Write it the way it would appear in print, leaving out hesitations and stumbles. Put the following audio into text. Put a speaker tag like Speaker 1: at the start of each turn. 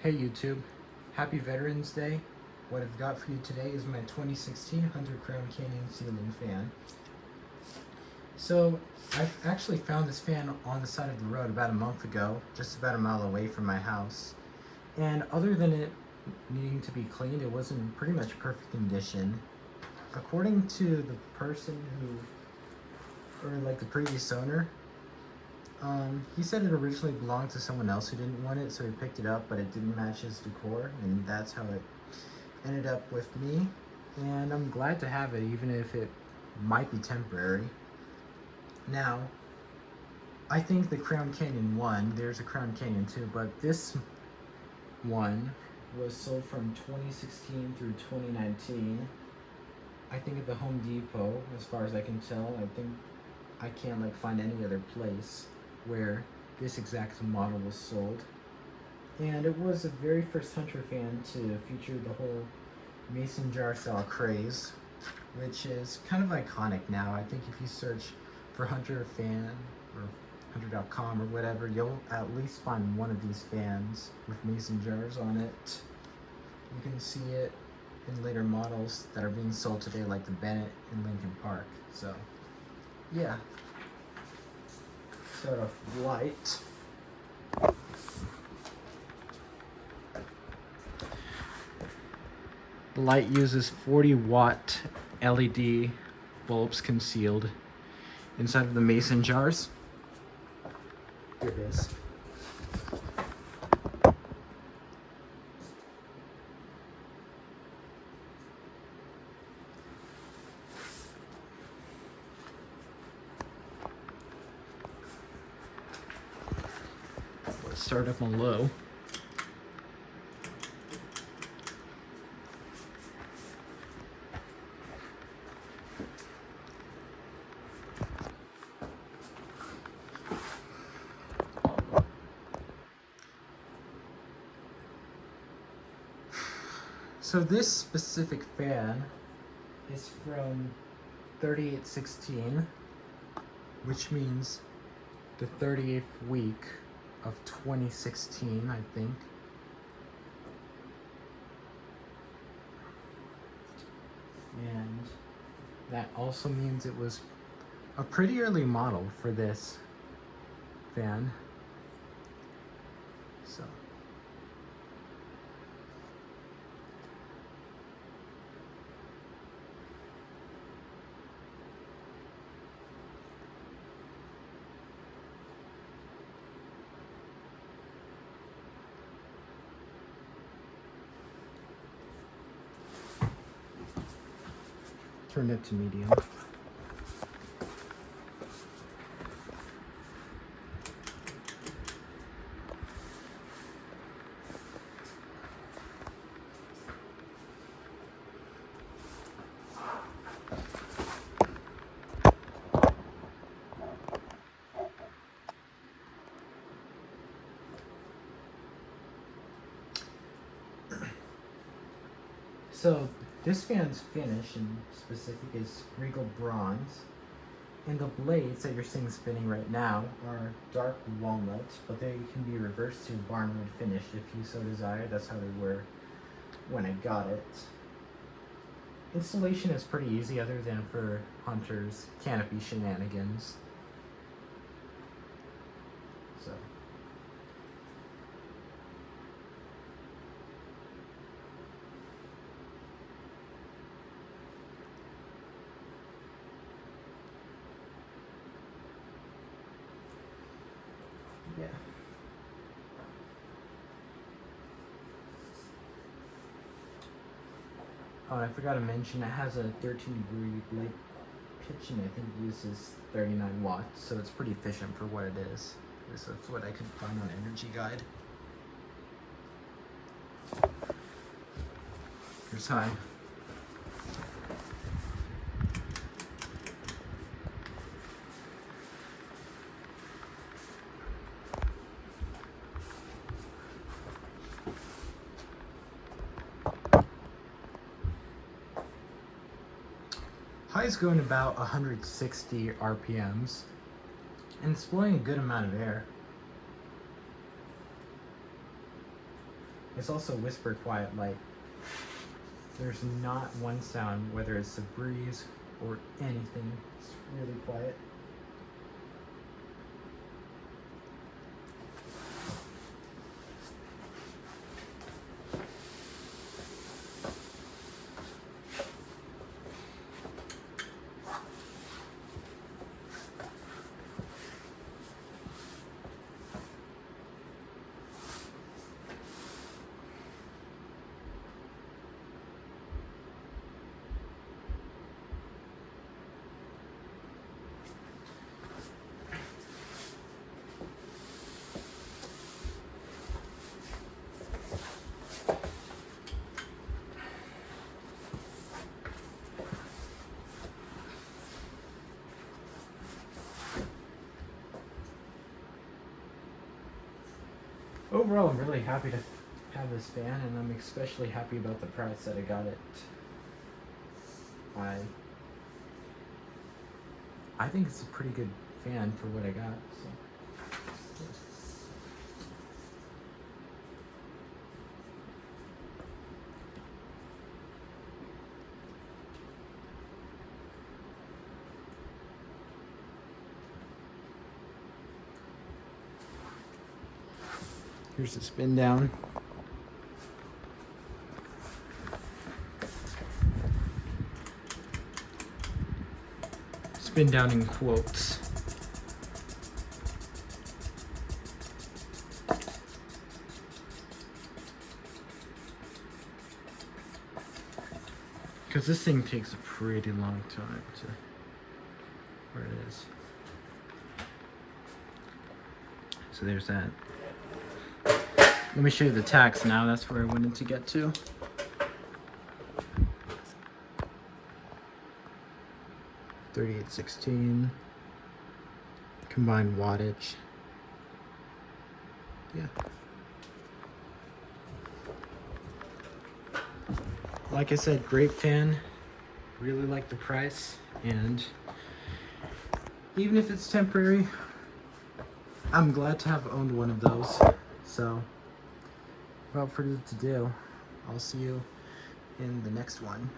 Speaker 1: Hey YouTube, happy Veterans Day. What I've got for you today is my 2016 Hunter Crown Canyon ceiling fan. So I've actually found this fan on the side of the road about a month ago, just about a mile away from my house. And other than it needing to be cleaned, it was in pretty much perfect condition. According to the person the previous owner, he said it originally belonged to someone else who didn't want it, so he picked it up, but it didn't match his decor, and that's how it ended up with me. And I'm glad to have it, even if it might be temporary. Now, I think the Crown Canyon 1, there's a Crown Canyon 2, but this one was sold from 2016 through 2019. I think at the Home Depot, as far as I can tell. I can't find any other place where this exact model was sold. And it was the very first Hunter fan to feature the whole mason jar style craze, which is kind of iconic now. I think if you search for Hunter fan or hunter.com or whatever, you'll at least find one of these fans with mason jars on it. You can see it in later models that are being sold today, like the Bennett in Lincoln Park. So yeah, start off with light. The light uses 40-watt LED bulbs concealed inside of the mason jars. Here it is. Let's start up on low. So this specific fan is from 3816, which means the 38th week of 2016, I think. And that also means it was a pretty early model for this fan. So turned it to medium. So this fan's finish in specific is Regal Bronze, and the blades that you're seeing spinning right now are dark walnut, but they can be reversed to barnwood finish if you so desire. That's how they were when I got it. Installation is pretty easy other than for Hunter's canopy shenanigans. So yeah. Oh, and I forgot to mention it has a 13-degree blade pitch, and I think uses 39 watts, so it's pretty efficient for what it is. This is what I could find on Energy Guide. Here's high. High is going about 160 RPMs, and it's blowing a good amount of air. It's also whisper quiet, like there's not one sound, whether it's a breeze or anything. It's really quiet. Overall, I'm really happy to have this fan, and I'm especially happy about the price that I got it. I think it's a pretty good fan for what I got. So. Here's the spin down. Spin down in quotes. Because this thing takes a pretty long time to where it is. So there's that. Let me show you the tacks now. That's where I wanted to get to. .3816 combined wattage. Yeah. Like I said, great fan. Really like the price, and even if it's temporary, I'm glad to have owned one of those. So, without further ado, I'll see you in the next one.